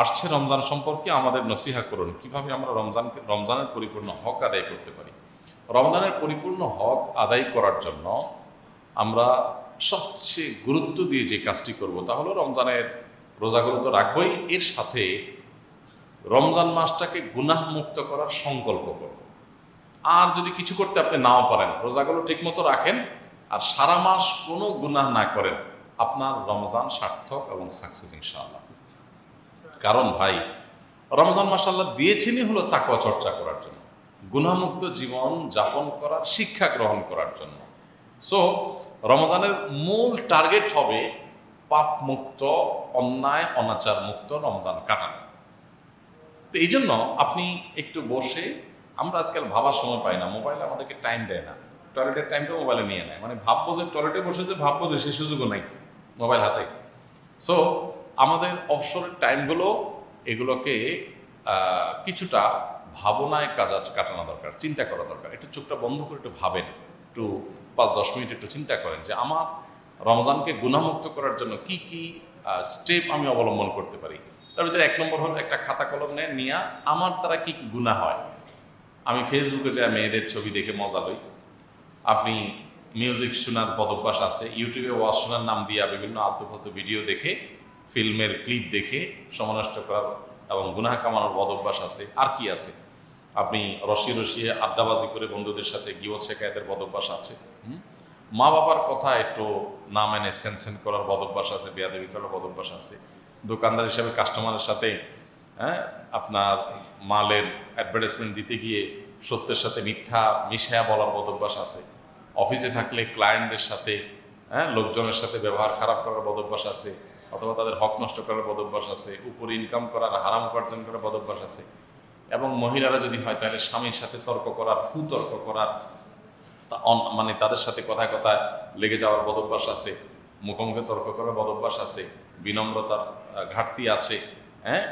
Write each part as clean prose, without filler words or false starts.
আসছে রমজান সম্পর্কে আমাদের নসিহা করুন, কিভাবে আমরা রমজানের পরিপূর্ণ হক আদায় করতে পারি। রমজানের পরিপূর্ণ হক আদায় করার জন্য আমরা সবচেয়ে গুরুত্ব দিয়ে যে কাজটি করব তা হলো রমজানের রোজাগুলো তো রাখবই, এর সাথে রমজান মাসটাকে গুনাহ মুক্ত করার সংকল্প করব। আর যদি কিছু করতে আপনি নাও পারেন, রোজাগুলো ঠিকমতো রাখেন আর সারা মাস কোনো গুনাহ না করেন, আপনার রমজান সার্থক এবং সাকসেস ইনশাআল্লাহ। কারণ ভাই, রমজান মাস আল্লাহ দিয়েছেনই হলো তাকওয়া চর্চা করার জন্য, গুনাহমুক্ত জীবন যাপন করার শিক্ষা গ্রহণ করার জন্য। সো রমজানের মূল টার্গেট হবে পাপ মুক্ত, অন্যায় অনাচার মুক্ত রমজান কাটানো। তো এই জন্য আপনি একটু বসে, আমরা আজকাল ভাবার সময় পাই না, মোবাইল আমাদেরকে টাইম দেয় না, টয়লেটের টাইমটা মোবাইলে নিয়ে নেয়, মানে ভাববো যে টয়লেটে বসে যে ভাববো যে সেই সুযোগও নাই মোবাইল হাতে। সো আমাদের অবসরের টাইমগুলো এগুলোকে কিছুটা ভাবনায় কাটানো দরকার, চিন্তা করা দরকার। একটু চোখটা বন্ধ করে একটু ভাবেন, একটু 5-10 মিনিট একটু চিন্তা করেন যে আমার রমজানকে গুনাহমুক্ত করার জন্য কি কি স্টেপ আমি অবলম্বন করতে পারি। তার ভিতরে 1 নম্বর হলো একটা খাতা কলম নিয়ে আমার দ্বারা কি কি গুনাহ হয়। আমি ফেসবুকে যা মেয়েদের ছবি দেখে মজা লই, আপনি মিউজিক শোনার বদভ্যাস আছে, ইউটিউবে ওয়াজ শোনার নাম দিয়া বিভিন্ন আলতু ফালতু ভিডিও দেখে, ফিল্মের ক্লিপ দেখে সময় নষ্ট করার এবং গুনাহ কামানোর বদভ্যাস আছে। আর কি আছে, আপনি রসিয়ে আড্ডাবাজি করে বন্ধুদের সাথে গিবত শেখায়তের বদভ্যাস আছে। মা বাবার কথা একটু না মেনে সেনসেন করার বদভ্যাস আছে, বেয়াদবি করার বদভ্যাস আছে। দোকানদার হিসাবে কাস্টমারের সাথে আপনার মালের অ্যাডভার্টাইজমেন্ট দিতে গিয়ে সত্যের সাথে মিথ্যা মিশায়া বলার বদভ্যাস আছে। অফিসে থাকলে ক্লায়েন্টদের সাথে লোকজনের সাথে ব্যবহার খারাপ করার বদভ্যাস আছে, অথবা তাদের হক নষ্ট করার বদভ্যাস আছে, উপরে ইনকাম করার, হারাম উপার্জন করার বদভ্যাস আছে। এবং মহিলারা যদি হয় তাহলে স্বামীর সাথে তর্ক করার, কুতর্ক করার, মানে তাদের সাথে কথায় কথায় লেগে যাওয়ার বদভ্যাস আছে, মুখোমুখি তর্ক করার বদভ্যাস আছে, বিনম্রতার ঘাটতি আছে,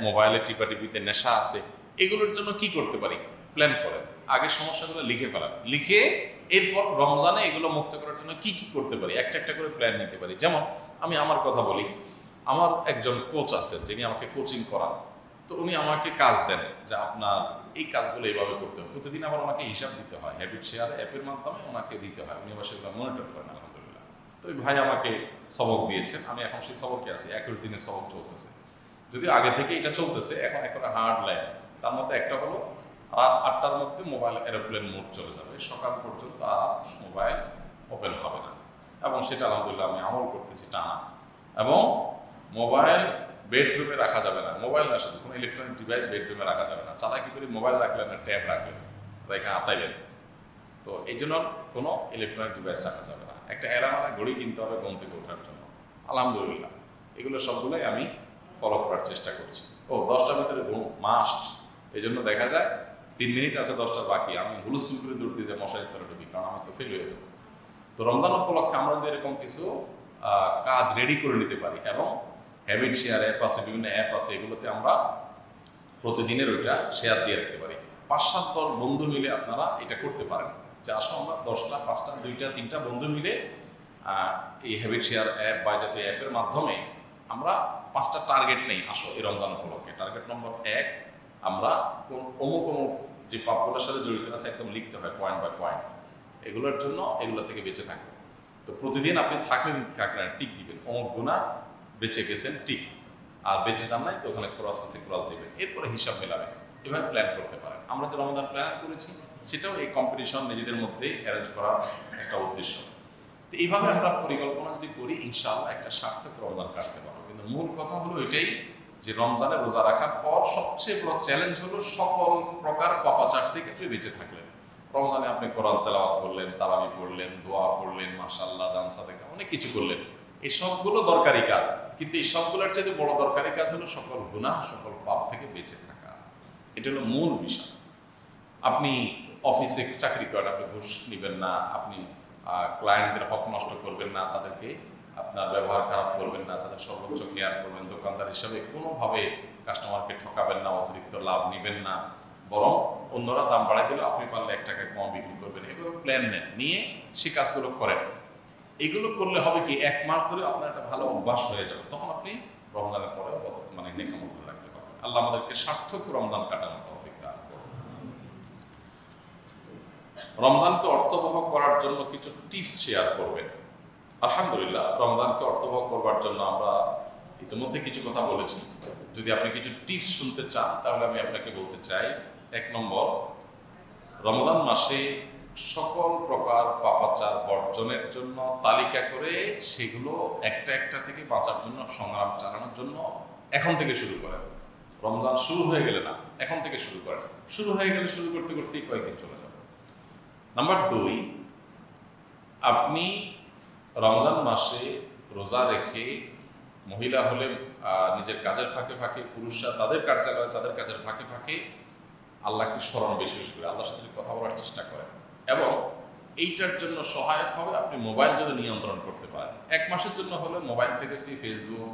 মোবাইলে টিপাটিপিতে নেশা আছে। এগুলোর জন্য কি করতে পারি, প্ল্যান করেন, আগে সমস্যাগুলো লিখে ফেলান, লিখে এরপর রমজানে এগুলো মুক্ত করার জন্য কি কি করতে পারি একটা একটা করে প্ল্যান নিতে পারি। যেমন আমি আমার কথা বলি, আমার একজন কোচ আছেন যিনি আমাকে কোচিং করান। তো উনি আমাকে কাজ দেন যে আপনার এই কাজগুলো এইভাবে করতে হবে, প্রতিদিন আবার ওনাকে হিসাব দিতে হয়, হ্যাবিট শেয়ার অ্যাপের মাধ্যমে ওনাকে দিতে হয়, উনি আবার সেগুলো মনিটর করেন আলহামদুলিল্লাহ। তো ওই ভাই আমাকে সবক দিয়েছেন, আমি এখন সেই সবকে আছি, 21 দিনের সবক চলতেছে, যদিও আগে থেকে এটা চলতেছে, এখন একটা হার্ড লাইন। তার মধ্যে একটা হলো রাত 8টার মধ্যে মোবাইল এরোপ্লেন মোড চলে যাবে, সকাল পর্যন্ত আর মোবাইল ওপেন হবে না, এবং সেটা আলহামদুলিল্লাহ আমি আমল করতেছি টানা। এবং মোবাইল বেডরুমে রাখা যাবে না, মোবাইল না শুধু কোনো ইলেকট্রনিক ডিভাইস বেডরুমে রাখা যাবে না। চালাকি করে মোবাইল রাখলেন না, ট্যাব রাখলেন, রেখে আতাইলেন, তো এই জন্য কোনো ইলেকট্রনিক ডিভাইস রাখা যাবে না। একটা অ্যালার্ম ঘড়ি কিনতে হবে ঘুম থেকে ওঠার জন্য। আলহামদুলিল্লাহ এগুলো সবগুলোই আমি ফলো করার চেষ্টা করছি। 10টার ভিতরে ঘুম মাস্ট, এই জন্য দেখা যায় 3 মিনিট আছে 10টা বাকি, আমি হুলস্থুল করে দৌড় দিতে মশারির তলে ঢুকি, কারণ আমার তো ফেল হয়ে যাবো। তো রমজান উপলক্ষে আমরা যদি এরকম কিছু কাজ রেডি করে নিতে পারি, এবং হ্যাবিট শেয়ার অ্যাপ আছে, বিভিন্ন অ্যাপ আছে, এগুলোতে আমরা প্রতিদিনের ওইটা শেয়ার দিয়ে রাখতে পারি। 5-7 বন্ধু মিলে আপনারা এটা করতে পারেন যে আসো আমরা 10টা, 5টা, 2টা, 3টা বন্ধু মিলে এই হ্যাবিট শেয়ার অ্যাপ বা জাতীয় অ্যাপের মাধ্যমে আমরা 5টা টার্গেট নেই। আসো এই রমজান উপলক্ষে টার্গেট নম্বর 1, আমরা অমুক অমুক যে পাপগুলোর সাথে জড়িত আছে একদম লিখতে হয় পয়েন্ট বাই পয়েন্ট, এগুলোর জন্য এগুলো থেকে বেঁচে থাকবে। তো প্রতিদিন আপনি থাকলেন টিক দিবেন, অমুক গুণা বেঁচে গেছেন টিক, আর বেঁচে যান নাই তো ওখানে ক্রস আছে ক্রস দিবেন, এরপরে হিসাব মেলাবেন। এভাবে প্ল্যান করতে পারেন। আমরা যে রমজান প্ল্যান করেছি সেটাও এই কম্পিটিশন নিজেদের মধ্যে অ্যারেঞ্জ করার একটা উদ্দেশ্য। তো এইভাবে আমরা পরিকল্পনা যদি করি ইনশাআল্লাহ একটা সার্থক রমজান কাটতে পারবো। কিন্তু মূল কথা হলো এটাই যে রমজানে রোজা রাখার পর সবচেয়ে বড় চ্যালেঞ্জ হলো সকল প্রকার পাপাচার থেকে আপনি বেঁচে থাকলেন। রমজানে আপনি কোরআন তেলাওয়াত করলেন, তারাবি পড়লেন, দোয়া পড়লেন, মাশাআল্লাহ দান সাদেকা অনেক কিছু করলেন, এই সবগুলো দরকারি কাজ। কিন্তু এই সবগুলোর চাইতে বড় দরকারি কাজ হলো সকল গুনাহ, সকল পাপ থেকে বেঁচে থাকা। এটা হলো মূল বিষয়। আপনি অফিসে চাকরি করেন, আপনি ঘুষ নেবেন না, আপনি ক্লায়েন্টদের হক নষ্ট করবেন না, তাদেরকে আপনার ব্যবহার খারাপ করবেন না, তাদের সর্বোচ্চ কেয়ার করবেন। দোকানদার হিসাবে কোনোভাবে কাস্টমারকে ঠকাবেন না, অতিরিক্ত লাভ নেবেন না, বরং অন্যরা দাম বাড়াই দিলে আপনি পারলে 1 টাকায় কম বিক্রি করবেন। এভাবে প্ল্যান নেন, নিয়ে সে কাজগুলো করেন। এগুলো করলে হবে কি 1 মাস ধরে আপনার একটা ভালো অভ্যাস হয়ে যাবে, তখন আপনি রমজানের পরে মানে নেকামত রাখতে পারবেন। আল্লাহ আমাদেরকে সার্থক রমজান কাটানোর তৌফিক দান করুন। রমজানকে অর্থবহ করার জন্য কিছু টিপস শেয়ার করবেন। আলহামদুলিল্লাহ, রমজানকে অর্থবহ করবার জন্য আমরা ইতিমধ্যে কিছু কথা বলেছি। যদি আপনি কিছু টিপস শুনতে চান তাহলে আমি আপনাকে বলতে চাই, 1 নম্বর, রমজান মাসে সকল প্রকার পাপাচার বর্জনের জন্য তালিকা করে সেগুলো একটা একটা থেকে বাঁচার জন্য সংগ্রাম চালানোর জন্য এখন থেকে শুরু করেন। রমজান শুরু হয়ে গেলে না, এখন থেকে শুরু করেন। শুরু হয়ে গেলে শুরু করতে করতেই কয়েকদিন চলে যাবে। নাম্বার 2, আপনি রমজান মাসে রোজা রেখে, মহিলা হলে নিজের কাজের ফাঁকে ফাঁকে, পুরুষরা তাদের কার্যালয়ে তাদের কাজের ফাঁকে ফাঁকে আল্লাহকে স্মরণ বেশি বেশি করে আল্লাহর সাথে কথা বলার চেষ্টা করেন। এবং এইটার জন্য সহায়ক হবে আপনি মোবাইল যদি নিয়ন্ত্রণ করতে পারেন। 1 মাসের জন্য হলে মোবাইল থেকে একটি ফেসবুক,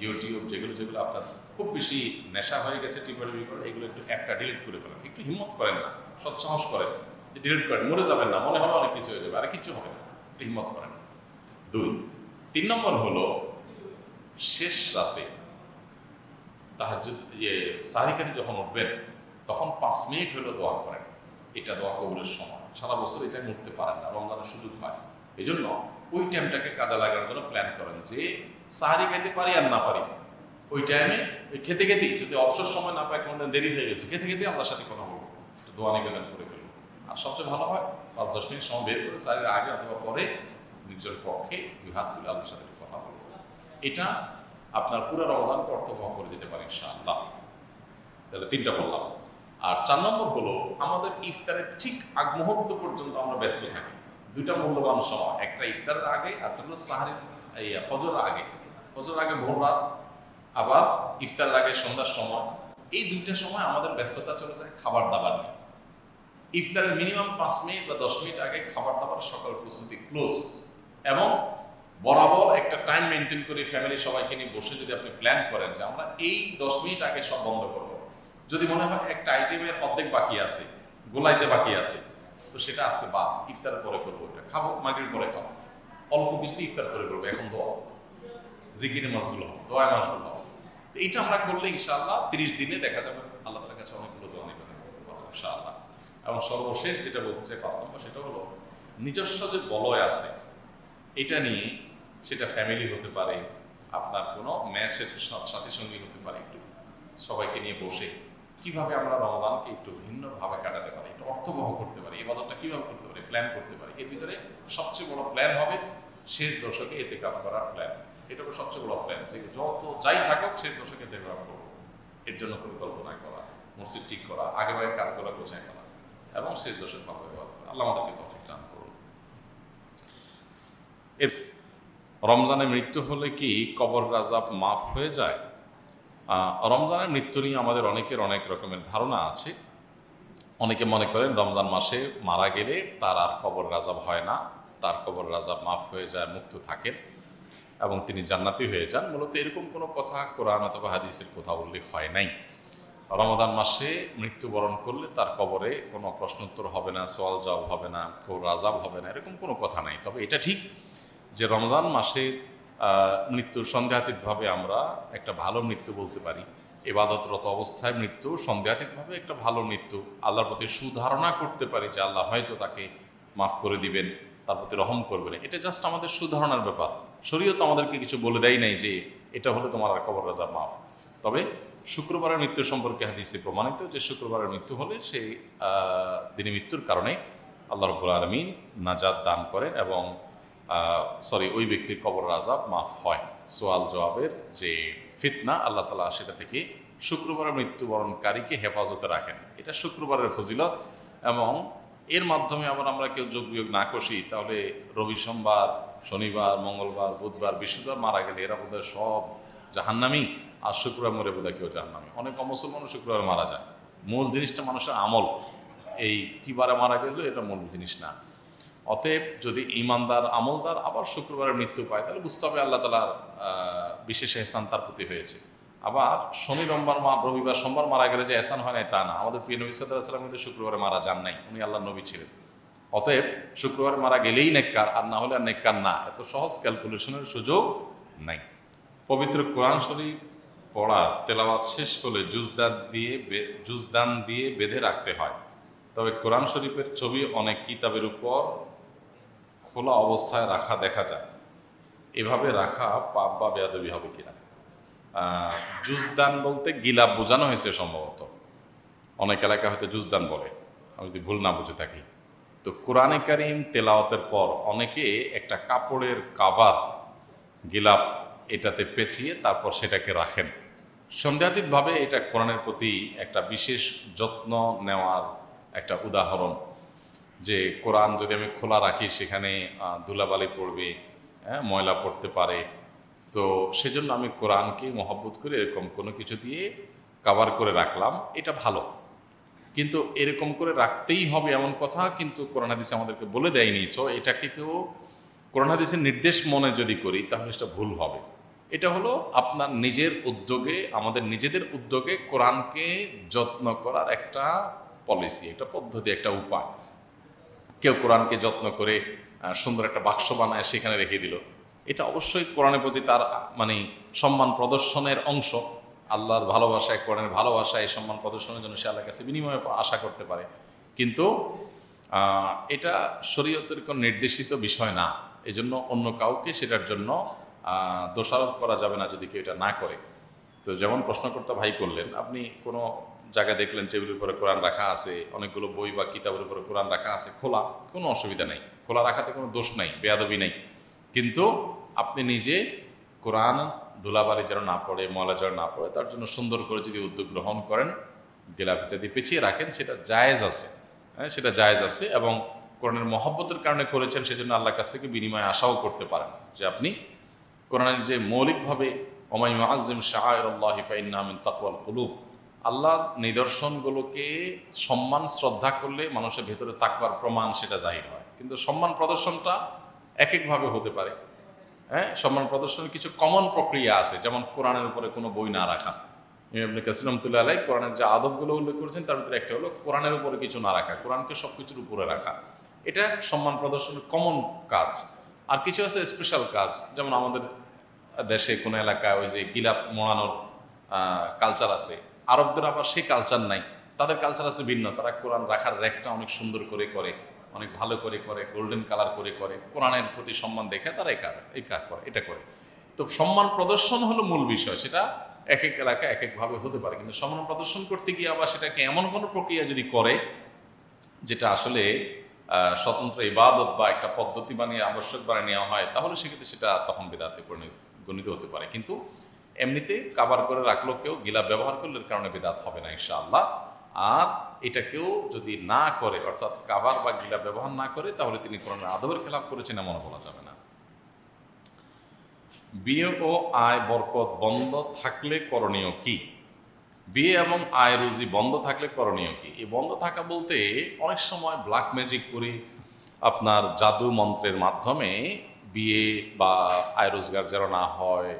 ইউটিউব, যেগুলো আপনার খুব বেশি নেশা হয়ে গেছে টিপাটিপি করে, এগুলো একটু একটা ডিলিট করে ফেলেন। একটু হিম্মত করেন না, সৎসাহস করেন, ডিলিট করেন। মরে যাবেন না, মনে হবে অনেক কিছু হয়ে যাবে, আর কিছু হবে না, একটু হিম্মত করেন। 2, 3 নম্বর হলো শেষ রাতে তাহাজ্জুদ সাহারিখানে যখন উঠবেন তখন 5 মিনিট হলো দোয়া করেন। এটা দোয়া কবুলের সময়। সারা বছর এটা উঠতে পারেন না, রমজানের সুযোগ হয়। এই জন্য ওই টাইমটাকে কাজে লাগানোর জন্য প্ল্যান করেন যে সাহারি খাইতে পারি আর না পারি, ওই টাইমে খেতে খেতেই, যদি অবসর সময় না পাই, কোনোদিন দেরি হয়ে গেছে, খেতে খেতে আল্লাহর সাথে কথা বলবো, দোয়া নিবেদন করে ফেলবো। আর সবচেয়ে ভালো হয় 5-10 মিনিট সময় বের করে সাহারির আগে অথবা পরে নিজের পক্ষে 2 হাত তুলে আল্লাহর সাথে কথা বলবো। এটা আপনার পুরো রমজানকে অর্থবহ করে দিতে পারে ইনশাআল্লাহ। তাহলে 3টা বললাম। আর 4 নম্বর হলো আমাদের ইফতারের ঠিক আগ মুহূর্ত পর্যন্ত আমরা ব্যস্ত থাকি। 2টা মূল্যবান সময়, একটা ইফতারের আগে আর একটা হলো সাহারির ফজরের আগে। ফজরের আগে ভোর রাত, আবার ইফতারের আগে সন্ধ্যার সময়। এই 2টা সময় আমাদের ব্যস্ততা চলে যায় খাবার দাবার নিয়ে। ইফতারের মিনিমাম 5 মিনিট বা 10 মিনিট আগে খাবার দাবার সকল প্রস্তুতি ক্লোজ, এবং বরাবর একটা টাইম মেনটেন করে ফ্যামিলি সবাইকে নিয়ে বসে যদি আপনি প্ল্যান করেন যে আমরা এই 10 মিনিট আগে সব বন্ধ করব। যদি মনে হয় একটা আইটেমের অর্ধেক বাকি আছে, গোলাইতে বাকি আছে, তো সেটা আজকে বাদ, ইফতারের পরে করবো, ওটা খাবো, মাগরিবের পরে খাবো, অল্প কিছু ইফতার করে করবো। এখন দোয়া, জিকিরের মাসগুলো হবে, দোয়া মাসগুলো হবে। তো এইটা আমরা করলে ইনশাআল্লাহ 30 দিনে দেখা যাবে আল্লাহ তাআলার কাছে অনেকগুলো দোয়া নিবেদন করতে পারবো ইনশাআল্লাহ। এবং সর্বশেষ যেটা বলতে চাই 5 নম্বর, সেটা হলো নিজস্ব যে বলয় আছে এটা নিয়ে, সেটা ফ্যামিলি হতে পারে, আপনার কোনো ম্যাচের সাথী সঙ্গী হতে পারে, একটু সবাইকে নিয়ে বসে কিভাবে আমরা রমজানকে একটু ভিন্নভাবে কাটাতে পারি, একটু অর্থবহ করতে পারি, ইবাদতটা কিভাবে করতে পারি প্ল্যান করতে পারি। এর ভিতরে সবচেয়ে বড় প্ল্যান হবে শেষ দশকে ইতিকাফ করার প্ল্যান। এটা হবে সবচেয়ে বড় প্ল্যান, যে যত যাই থাকুক শেষ দশকে ইতিকাফ করবো। এর জন্য পরিকল্পনা করা, মসজিদ ঠিক করা, আগেভাগে কাজগুলো গোছায় ফেলা, এবং শেষ দশক ভাবে ব্যবহার করা। আল্লাহ আমাদেরকে তৌফিক দান করুন। এর রমজানে মৃত্যু হলে কি কবর আযাব মাফ হয়ে যায়? রমজানের মৃত্যু নিয়ে আমাদের অনেকের অনেক রকমের ধারণা আছে। অনেকে মনে করেন রমজান মাসে মারা গেলে তার আর কবর আযাব হয় না, তার কবর আযাব মাফ হয়ে যায়, মুক্ত থাকেন এবং তিনি জান্নাতি হয়ে যান। মূলত এরকম কোনো কথা কোরআন অথবা হাদিসের কোথাও উল্লেখ হয় নাই। রমাদান মাসে মৃত্যুবরণ করলে তার কবরে কোনো প্রশ্নোত্তর হবে না, সওয়াল জবাব হবে না, কবর আযাব হবে না, এরকম কোনো কথা নাই। তবে এটা ঠিক যে রমজান মাসে মৃত্যুর সন্দেহাতীতভাবে আমরা একটা ভালো মৃত্যু বলতে পারি। ইবাদতরত অবস্থায় মৃত্যু সন্দেহাতীতভাবে একটা ভালো মৃত্যু। আল্লাহর প্রতি সুধারণা করতে পারি যে আল্লাহ হয়তো তাকে মাফ করে দিবেন, তার প্রতি রহম করবেন। এটা জাস্ট আমাদের সুধারণার ব্যাপার। শরীয়ত আমাদেরকে কিছু বলে দেয় নাই যে এটা হলে তোমার আর কবর আযাব মাফ। তবে শুক্রবারের মৃত্যু সম্পর্কে হাদিসে প্রমাণিত যে শুক্রবারের মৃত্যু হলে সেই দিনে মৃত্যুর কারণে আল্লাহ রাব্বুল আলামিন নাজাত দান করেন এবং ওই ব্যক্তির কবর আযাব মাফ হয়। সোয়াল জবাবের যে ফিতনা, আল্লাহ তাআলা সেটা থেকে শুক্রবারের মৃত্যুবরণকারীকে হেফাজতে রাখেন। এটা শুক্রবারের ফজিলত। এবং এর মাধ্যমে আবার আমরা কেউ যোগ বিয়োগ না কষি, তাহলে রবি, সোমবার, শনিবার, মঙ্গলবার, বুধবার, বৃহস্পতিবার মারা গেলে এরা বোধহয় সব জাহান্নামী, আর শুক্রবার মরে বোধহয় কেউ জাহান্নামী। অনেক অমুসলমানও শুক্রবার মারা যায়। মূল জিনিসটা মানুষের আমল, এই কিবারে মারা গেল এটা মূল জিনিস না। অতএব যদি ইমানদার আমলদার আবার শুক্রবারের মৃত্যু পায়, তাহলে বুঝতে হবে আল্লাহ তাআলার বিশেষ এহসান তার প্রতি হয়েছে। আবার শনি, রবিবার, সোমবার মারা গেলে যে এহসান হয় নাই তা না। আমাদের প্রিয় নবী সাল্লাল্লাহু আলাইহি ওয়াসাল্লাম কিন্তু শুক্রবারে মারা যান নাই, উনি আল্লাহর নবী ছিলেন। অতএব শুক্রবারে মারা গেলেই নেককার, আর না হলে আর নেককার না। এত সহজ ক্যালকুলেশনের সুযোগ নাই। পবিত্র কোরআন শরীফ পড়া তেলাওয়াত শেষ হলে জুজদান দিয়ে বেঁধে রাখতে হয়, তবে কোরআন শরীফের ছবি অনেক কিতাবের উপর খোলা অবস্থায় রাখা দেখা যায়। এভাবে রাখা পাপ বা বেয়াদবি হবে কিনা? জুজদান বলতে গিলাপ বোঝানো হয়েছে সম্ভবত, অনেক এলাকা হয়তো জুজদান বলে, আমি যদি ভুল না বুঝে থাকি। তো কোরআনে কারিম তেলাওয়াতের পর অনেকে একটা কাপড়ের কাভার গিলাপ এটাতে পেঁচিয়ে তারপর সেটাকে রাখেন। সন্দেহাতীতভাবে এটা কোরআনের প্রতি একটা বিশেষ যত্ন নেওয়ার একটা উদাহরণ, যে কোরআন যদি আমি খোলা রাখি সেখানে ধুলাবালি পড়বে, ময়লা পড়তে পারে, তো সেজন্য আমি কোরআনকে মহব্বত করে এরকম কোনো কিছু দিয়ে কাভার করে রাখলাম, এটা ভালো। কিন্তু এরকম করে রাখতেই হবে এমন কথা কিন্তু কোরআন হাদিসে আমাদেরকে বলে দেয়নি। সো এটাকে কেউ কোরআন হাদিসের নির্দেশ মনে যদি করি তাহলে সেটা ভুল হবে। এটা হলো আপনার নিজের উদ্যোগে, আমাদের নিজেদের উদ্যোগে কোরআনকে যত্ন করার একটা পলিসি, একটা পদ্ধতি, একটা উপায়। কেউ কোরআনকে যত্ন করে সুন্দর একটা বাক্স বানায় সেখানে রেখে দিল, এটা অবশ্যই কোরআনের প্রতি তার মানে সম্মান প্রদর্শনের অংশ। আল্লাহর ভালোবাসায়, কোরআনের ভালোবাসায় এই সম্মান প্রদর্শনের জন্য সে আল্লাহর কাছে বিনিময় আশা করতে পারে, কিন্তু এটা শরীয়তের কোনো নির্দেশিত বিষয় না। এই জন্য অন্য কাউকে সেটার জন্য দোষারোপ করা যাবে না যদি কেউ এটা না করে। তো যেমন প্রশ্নকর্তা ভাই করলেন, আপনি কোনো জায়গায় দেখলেন টেবিলের উপরে কোরআন রাখা আছে, অনেকগুলো বই বা কিতাবের উপরে কোরআন রাখা আছে খোলা, কোনো অসুবিধা নেই, খোলা রাখাতে কোনো দোষ নাই, বেয়াদবি নেই। কিন্তু আপনি নিজে কোরআন ধুলাবালি যেন না পড়ে, ময়লা যেন না পড়ে, তার জন্য সুন্দর করে যদি উদ্যোগ গ্রহণ করেন, গিলাপ ইত্যাদি পেঁচিয়ে রাখেন, সেটা জায়েজ আছে। হ্যাঁ, সেটা জায়েজ আছে, এবং কোরআনের মহব্বতের কারণে করেছেন সেজন্য আল্লাহর কাছ থেকে বিনিময় আশাও করতে পারেন, যে আপনি কোরআনের যে মৌলিকভাবে ওমাই মুআজ্জিম শাআইরাল্লাহি ফাইন্নাহা মিন তাকওয়াল কুলুব, আল্লাহর নিদর্শনগুলোকে সম্মান শ্রদ্ধা করলে মানুষের ভেতরে তাকওয়ার প্রমাণ সেটা জাহির হয়। কিন্তু সম্মান প্রদর্শনটা এক একভাবে হতে পারে। হ্যাঁ, সম্মান প্রদর্শনের কিছু কমন প্রক্রিয়া আছে, যেমন কোরআনের উপরে কোনো বই না রাখা। ইবনে কাসির রাহমাতুল্লাহি আলাইহি কোরআনের যে আদবগুলো উল্লেখ করেছেন তার ভিতরে একটা হলো কোরআনের উপরে কিছু না রাখা, কোরআনকে সব কিছুর উপরে রাখা। এটা সম্মান প্রদর্শনের কমন কাজ। আর কিছু আছে স্পেশাল কাজ, যেমন আমাদের দেশে কোনো এলাকায় ওই যে গিলাপ মোড়ানোর কালচার আছে, আরবদের আবার সেই কালচার নাই, তাদের কালচার আছে ভিন্ন। তারা কোরআন রাখার র্যাকটা অনেক সুন্দর করে করে, অনেক ভালো করে করে, গোল্ডেন কালার করে করে, কোরআনের প্রতি সম্মান দেখে তারা এই কাজ করে, এটা করে। তো সম্মান প্রদর্শন হলো মূল বিষয়, সেটা এক এক এলাকায় এক একভাবে হতে পারে। কিন্তু সম্মান প্রদর্শন করতে গিয়ে আবার সেটাকে এমন কোনো প্রক্রিয়া যদি করে যেটা আসলে স্বতন্ত্র ইবাদত বা একটা পদ্ধতি বানিয়ে আবশ্যক বানিয়ে নেওয়া হয়, তাহলে সেক্ষেত্রে সেটা তখন বেদাতে গণিত হতে পারে। কিন্তু এমনিতে কাবার করে রাখলো কেউ, গিলাপ ব্যবহার করলে এর কারণে বেদাত হবে না ইনশাআল্লাহ। আর এটা কেউ যদি না করে, অর্থাৎ কাবার বা গিলাপ ব্যবহার না করে, তাহলে তিনি কোরআনের আদবের খেলাপ করেছেন এমন বলা যাবে না। বিয়ে ও আয় বরকত বন্ধ থাকলে করণীয় কি? বিয়ে এবং আয় রুজি বন্ধ থাকলে করণীয় কি? এই বন্ধ থাকা বলতে অনেক সময় ব্ল্যাক ম্যাজিক করে আপনার জাদু মন্ত্রের মাধ্যমে বিয়ে বা আয় রোজগার যেন না হয়,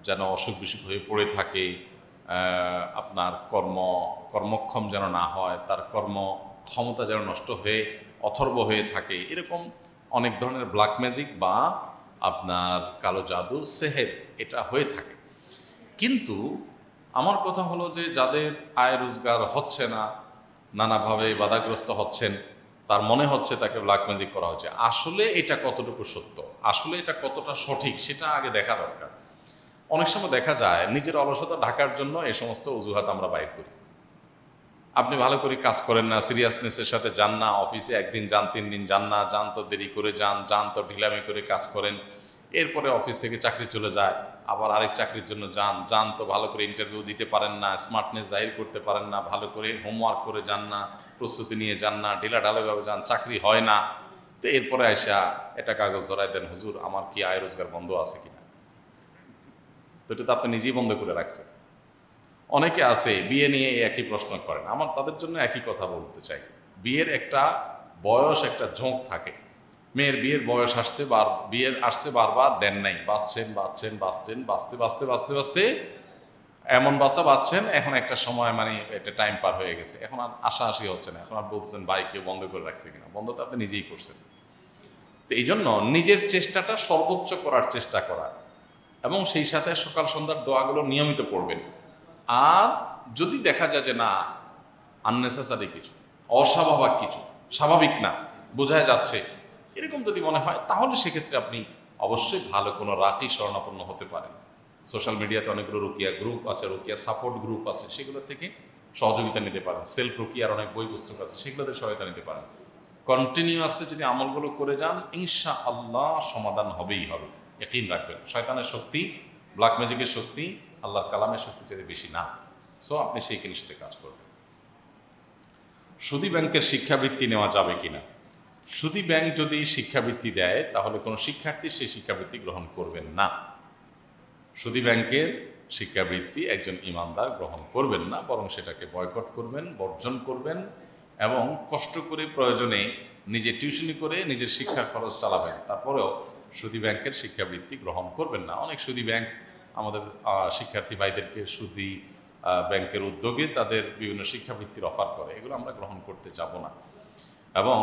যেন অসুখ বিসুখ হয়ে পড়ে থাকে, আপনার কর্মক্ষম যেন না হয়, তার কর্ম ক্ষমতা যেন নষ্ট হয়ে অথর্ব হয়ে থাকে, এরকম অনেক ধরনের ব্ল্যাক ম্যাজিক বা আপনার কালো জাদু, সেহের, এটা হয়ে থাকে। কিন্তু আমার কথা হলো যে যাদের আয় রোজগার হচ্ছে না, নানাভাবে বাধাগ্রস্ত হচ্ছেন, তার মনে হচ্ছে তাকে ব্ল্যাক ম্যাজিক করা হচ্ছে, আসলে এটা কতটুকু সত্য, আসলে এটা কতটা সঠিক, সেটা আগে দেখা দরকার। অনেক সময় দেখা যায় নিজের অলসতা ঢাকার জন্য এই সমস্ত অজুহাত আমরা বাইর করি। আপনি ভালো করে কাজ করেন না, সিরিয়াসনেসের সাথে যান না, অফিসে একদিন যান, 3 দিন যান না, যান তো দেরি করে যান তো ঢিলামি করে কাজ করেন, এরপরে অফিস থেকে চাকরি চলে যায়, আবার আরেক চাকরির জন্য যান তো ভালো করে ইন্টারভিউ দিতে পারেন না, স্মার্টনেস জাহির করতে পারেন না, ভালো করে হোমওয়ার্ক করে যান না, প্রস্তুতি নিয়ে যান না, ঢিলাঢালাভাবে যান, চাকরি হয় না। তো এরপরে আইসা একটা কাগজ ধরায় দেন, হুজুর আমার কি আয় রোজগার বন্ধ আছে কিনা? তো এটা তো আপনি নিজেই বন্ধ করে রাখছেন। অনেকে আছে বিয়ে নিয়ে একই প্রশ্ন করেন, আমার তাদের জন্য একই কথা বলতে চাই। বিয়ের একটা বয়স, একটা ঝোঁক থাকে। মেয়ের বিয়ের বয়স আসছে, আসছে বারবার দেন নাই, বাঁচছেন বাঁচতে এমন বাঁচছেন, এখন একটা সময় মানে একটা টাইম পার হয়ে গেছে, এখন আর আশাআশি হচ্ছে না, এখন আর বলছেন ভাই কেউ বন্ধ করে রাখছে কিনা। বন্ধ তো আপনি নিজেই করছেন। তো এই জন্য নিজের চেষ্টাটা সর্বোচ্চ করার চেষ্টা করা, এবং সেই সাথে সকাল সন্ধ্যার দোয়াগুলো নিয়মিত পড়বেন। আর যদি দেখা যায় যে না, আননেসেসারি কিছু, অস্বাভাবিক কিছু, স্বাভাবিক না, বোঝাই যাচ্ছে, এরকম যদি মনে হয়, তাহলে সেক্ষেত্রে আপনি অবশ্যই ভালো কোনো রাকি শরণাপন্ন হতে পারেন। সোশ্যাল মিডিয়াতে অনেকগুলো রুকিয়া গ্রুপ আছে, রুকিয়া সাপোর্ট গ্রুপ আছে, সেগুলো থেকে সহযোগিতা নিতে পারেন। সেলফ রুকিয়ার অনেক বই পুস্তক আছে, সেগুলোতে সহায়তা নিতে পারেন। কন্টিনিউয়াসলি যদি আমলগুলো করে যান, ইনশা আল্লাহ সমাধান হবেই হবে, ইয়াকিন রাখবেন। শয়তানের শক্তি, ব্ল্যাক ম্যাজিকের শক্তি আল্লাহর কালামের শক্তি চেয়ে বেশি না। সো আপনি সেই জিনিস সাথে কাজ করবেন। সুদী ব্যাংকের শিক্ষাবৃত্তি নেওয়া যাবে কিনা? সুদী ব্যাংক যদি শিক্ষাবৃত্তি দেয়, তাহলে কোনো শিক্ষার্থী সেই শিক্ষাবৃত্তি গ্রহণ করবেন না। সুদী ব্যাংকের শিক্ষাবৃত্তি একজন ইমানদার গ্রহণ করবেন না, বরং সেটাকে বয়কট করবেন, বর্জন করবেন, এবং কষ্ট করে প্রয়োজনে নিজে টিউশনি করে নিজের শিক্ষার খরচ চালাবেন। তারপরেও সুদী ব্যাংকের শিক্ষাবৃত্তি গ্রহণ করবেন না। অনেক সুদী ব্যাংক আমাদের শিক্ষার্থী ভাইদেরকে সুদী ব্যাংকের উদ্যোগে তাদের বিভিন্ন শিক্ষাবৃত্তির অফার করে, এগুলো আমরা গ্রহণ করতে যাব না, এবং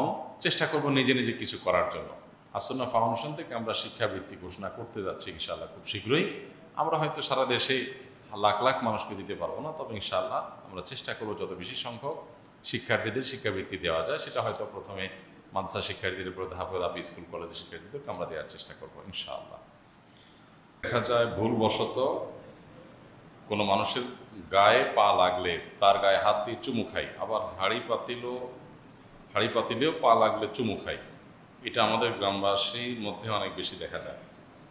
চেষ্টা করব নিজে নিজে কিছু করার জন্য। আসন্না ফাউন্ডেশন থেকে আমরা শিক্ষাবৃত্তি ঘোষণা করতে যাচ্ছি ইনশাআল্লাহ খুব শীঘ্রই। আমরা হয়তো সারা দেশে লাখ লাখ মানুষকে দিতে পারবো না, তবে ইনশাআল্লাহ আমরা চেষ্টা করবো যত বেশি সংখ্যক শিক্ষার্থীদের শিক্ষাবৃত্তি দেওয়া যায়। সেটা হয়তো প্রথমে মাদ্রাসা শিক্ষার্থীদের উপর ধাপে ধাপে স্কুল কলেজের শিক্ষার্থীদেরকে আমরা দেওয়ার চেষ্টা করবো ইনশাআল্লাহ। দেখা যায় ভুলবশত কোনো মানুষের গায়ে পা লাগলে তার গায়ে হাত দিয়ে চুমু খাই, আবার হাঁড়ি পাতিলেও পা লাগলে চুমু খাই। এটা আমাদের গ্রামবাসীর মধ্যে অনেক বেশি দেখা যায়।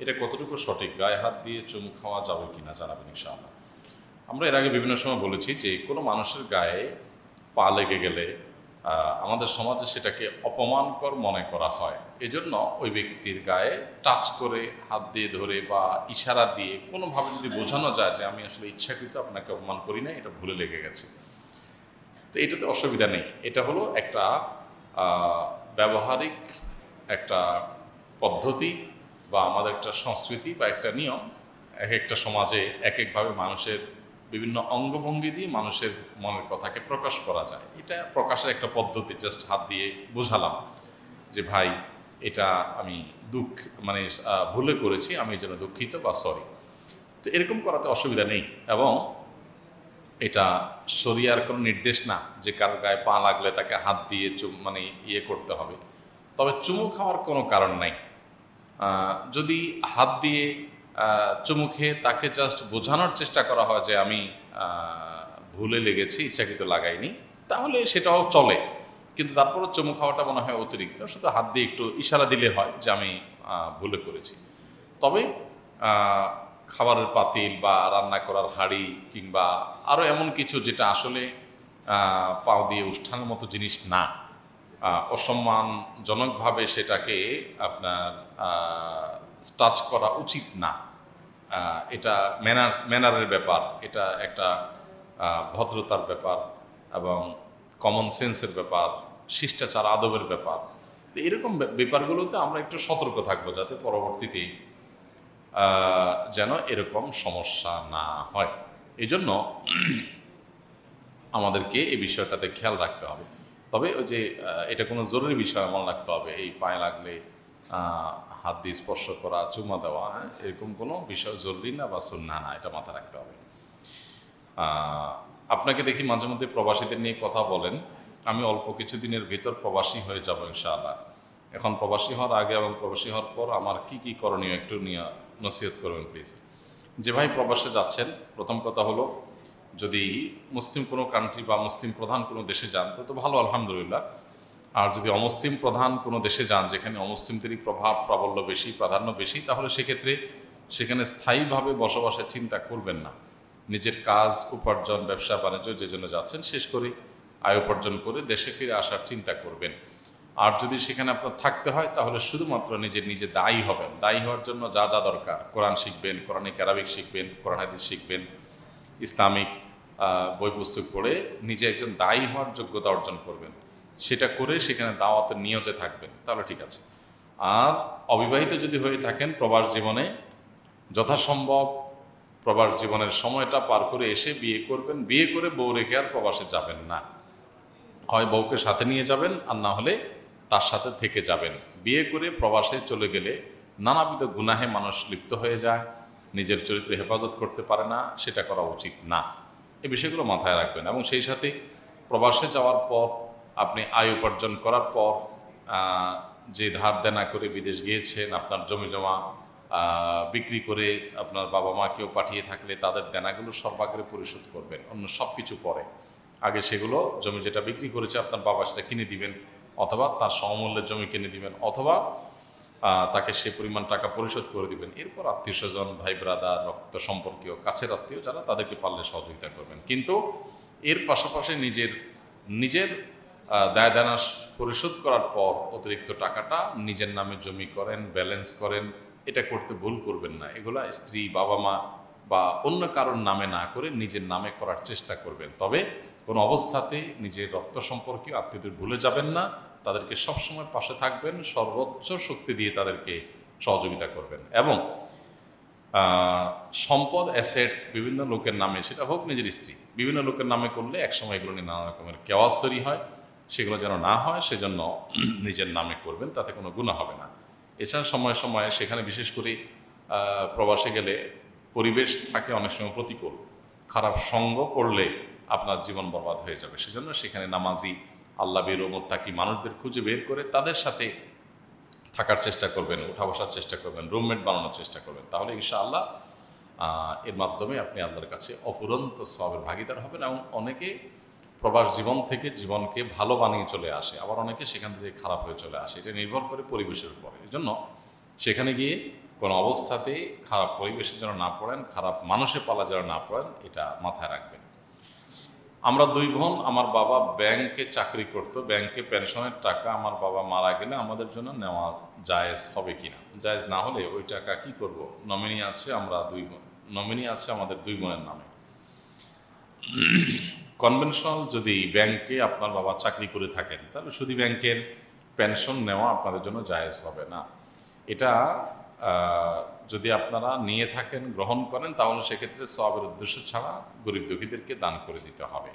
এটা কতটুকু সঠিক? গায়ে হাত দিয়ে চুমু খাওয়া যাবে কিনা জানাবেন ইনশাআল্লাহ। আমরা এর আগে বিভিন্ন সময় বলেছি যে কোনো মানুষের গায়ে পা লেগে গেলে আমাদের সমাজে সেটাকে অপমানকর মনে করা হয়। এজন্য ওই ব্যক্তির গায়ে টাচ করে, হাত দিয়ে ধরে বা ইশারা দিয়ে কোনোভাবে যদি বোঝানো যায় যে আমি আসলে ইচ্ছাকৃত আপনাকে অপমান করি না, এটা ভুলে লেগে গেছে, তো এটাতে অসুবিধা নেই। এটা হলো একটা ব্যবহারিক একটা পদ্ধতি বা আমাদের একটা সংস্কৃতি বা একটা নিয়ম। এক একটা সমাজে এক একভাবে মানুষের বিভিন্ন অঙ্গভঙ্গি দিয়ে মানুষের মনের কথাকে প্রকাশ করা যায়। এটা প্রকাশের একটা পদ্ধতি। জাস্ট হাত দিয়ে বোঝালাম যে ভাই এটা আমি ভুলে করেছি, আমি এই জন্য দুঃখিত বা সরি। তো এরকম করাতে অসুবিধা নেই, এবং এটা শরিয়ার কোনো নির্দেশ না যে কারোর গায়ে পা লাগলে তাকে হাত দিয়ে করতে হবে। তবে চুমু খাওয়ার কোনো কারণ নাই। যদি হাত দিয়ে চুমু খেয়ে তাকে জাস্ট বোঝানোর চেষ্টা করা হয় যে আমি ভুলে লেগেছি, ইচ্ছাকৃত লাগাইনি, তাহলে সেটাও চলে। কিন্তু তারপরও চুমু খাওয়াটা মনে হয় অতিরিক্ত। শুধু হাত দিয়ে একটু ইশারা দিলে হয় যে আমি ভুলে করেছি। তবে খাবারের পাতিল বা রান্না করার হাঁড়ি কিংবা আরও এমন কিছু যেটা আসলে পাও দিয়ে উষ্ঠানের মতো জিনিস না, অসম্মানজনকভাবে সেটাকে আপনার টাচ করা উচিত না। এটা ম্যানারের ব্যাপার, এটা একটা ভদ্রতার ব্যাপার এবং কমন সেন্সের ব্যাপার, শিষ্টাচার আদবের ব্যাপার। তো এরকম ব্যাপারগুলোতে আমরা একটু সতর্ক থাকবো, যাতে পরবর্তীতে যেন এরকম সমস্যা না হয়। এই জন্য আমাদেরকে এই বিষয়টাতে খেয়াল রাখতে হবে। তবে ওই যে এটা কোনো জরুরি বিষয় এমন রাখতে হবে, এই পায়ে লাগলে হাত দিয়ে স্পর্শ করা, চুমা দেওয়া, এরকম কোনো বিষয় জরুরি না বা সুন্নাহ না, এটা মাথায় রাখতে হবে। আপনাকে দেখি মাঝে মধ্যে প্রবাসীদের নিয়ে কথা বলেন। আমি অল্প কিছুদিনের ভিতর প্রবাসী হয়ে যাব ইনশাআল্লাহ। এখন প্রবাসী হওয়ার আগে এবং প্রবাসী হওয়ার পর আমার কি কি করণীয় একটু নিয়ে নসিহত করবেন প্লিজ। যে ভাই প্রবাসে যাচ্ছেন, প্রথম কথা হলো যদি মুসলিম কোনো কান্ট্রি বা মুসলিম প্রধান কোনো দেশে যান তো ভালো, আলহামদুলিল্লাহ। আর যদি অমুসলিম প্রধান কোনো দেশে যান যেখানে অমুসলিমদেরই প্রভাব প্রাবল্য বেশি, প্রাধান্য বেশি, তাহলে সেক্ষেত্রে সেখানে স্থায়ীভাবে বসবাসের চিন্তা করবেন না। নিজের কাজ, উপার্জন, ব্যবসা বাণিজ্য যে জন্য যাচ্ছেন শেষ করে আয় উপার্জন করে দেশে ফিরে আসার চিন্তা করবেন। আর যদি সেখানে আপনার থাকতে হয় তাহলে শুধুমাত্র নিজে দায়ী হবেন। দায়ী হওয়ার জন্য যা যা দরকার, কোরআন শিখবেন, কোরআনিক আরবিক শিখবেন, কোরআন হাদিস শিখবেন, ইসলামিক বই পুস্তক পড়ে নিজে একজন দায়ী হওয়ার যোগ্যতা অর্জন করবেন। সেটা করে সেখানে দাওয়াতের নিয়তে থাকবেন, তাহলে ঠিক আছে। আর অবিবাহিত যদি হয়ে থাকেন, প্রবাস জীবনে যথাসম্ভব প্রবাস জীবনের সময়টা পার করে এসে বিয়ে করবেন। বিয়ে করে বউ রেখে আর প্রবাসে যাবেন না। হয় বউকে সাথে নিয়ে যাবেন, আর না হলে তার সাথে থেকে যাবেন। বিয়ে করে প্রবাসে চলে গেলে নানাবিধ গুনাহে মানুষ লিপ্ত হয়ে যায়, নিজের চরিত্র হেফাজত করতে পারে না, সেটা করা উচিত না। এই বিষয়গুলো মাথায় রাখবেন। এবং সেই সাথে প্রবাসে যাওয়ার পর আপনি আয় উপার্জন করার পর যে ধার দেনা করে বিদেশ গিয়েছেন, আপনার জমি জমা বিক্রি করে আপনার বাবা মাকেও পাঠিয়ে থাকলে তাদের দেনাগুলো সর্বাগ্রে পরিশোধ করবেন, অন্য সব কিছু পরে। আগে সেগুলো জমি যেটা বিক্রি করেছে আপনার বাবা সেটা কিনে দিবেন, অথবা তার সমমূল্যের জমি কিনে দিবেন, অথবা তাকে সে পরিমাণ টাকা পরিশোধ করে দিবেন। এরপর আত্মীয় স্বজন, ভাই ব্রাদার, রক্ত সম্পর্কীয়, কাছের আত্মীয় যারা, তাদেরকে পারলে সহযোগিতা করবেন। কিন্তু এর পাশাপাশি নিজের নিজের দায় দানা পরিশোধ করার পর অতিরিক্ত টাকাটা নিজের নামে জমি করেন, ব্যালেন্স করেন, এটা করতে ভুল করবেন না। এগুলা স্ত্রী, বাবা মা বা অন্য কারোর নামে না করে নিজের নামে করার চেষ্টা করবেন। তবে কোনো অবস্থাতে নিজের রক্ত সম্পর্কীয় আত্মীয়দের ভুলে যাবেন না, তাদেরকে সবসময় পাশে থাকবেন, সর্বোচ্চ শক্তি দিয়ে তাদেরকে সহযোগিতা করবেন। এবং সম্পদ, অ্যাসেট বিভিন্ন লোকের নামে, সেটা হোক নিজের স্ত্রী, বিভিন্ন লোকের নামে করলে একসময় এগুলো নিয়ে নানা রকমের কেওয়াজ তৈরি হয়। সেগুলো যেন না হয় সেজন্য নিজের নামে করবেন, তাতে কোনো গুনাহ হবে না। এছাড়া সময়ে সময়ে সেখানে বিশেষ করে প্রবাসে গেলে পরিবেশ থাকে অনেক সময় প্রতিকূল, খারাপ সঙ্গ করলে আপনার জীবন বরবাদ হয়ে যাবে। সেজন্য সেখানে নামাজি, আল্লাহ বেরো মোত্তাকি মানুষদের খুঁজে বের করে তাদের সাথে থাকার চেষ্টা করবেন, উঠা বসার চেষ্টা করবেন, রুমমেট বানানোর চেষ্টা করবেন। তাহলে ইনশাআল্লাহ এর মাধ্যমে আপনি আল্লাহর কাছে অফুরন্ত সওয়াবের ভাগীদার হবেন। এবং অনেকে প্রবাস জীবন থেকে জীবনকে ভালো বানিয়ে চলে আসে, আবার অনেকে সেখান থেকে খারাপ হয়ে চলে আসে। এটা নির্ভর করে পরিবেশের উপর। এই জন্য সেখানে গিয়ে কোনো অবস্থাতেই খারাপ পরিবেশে যেন না পড়েন, খারাপ মানুষে পালা যেন না পড়েন, এটা মাথায় রাখবেন। আমরা 2 বোন, আমার বাবা ব্যাংকে চাকরি করত, ব্যাংকে পেনশনের টাকা আমার বাবা মারা গেলে আমাদের জন্য নেওয়া জায়েজ হবে কিনা? জায়েজ না হলে ওই টাকা কি করব? নমিনি আছে, আমরা 2 বোন, নমিনি আছে আমাদের 2 বোনের নামে। কনভেনশনাল যদি ব্যাংকে আপনার বাবা চাকরি করে থাকেন, তাহলে শুধু ব্যাংকের পেনশন নেওয়া আপনাদের জন্য জায়েজ হবে না। এটা যদি আপনারা নিয়ে থাকেন, গ্রহণ করেন, তাহলে সেক্ষেত্রে সওয়াবের উদ্দেশ্য ছাড়া গরিব দুঃখীদেরকে দান করে দিতে হবে।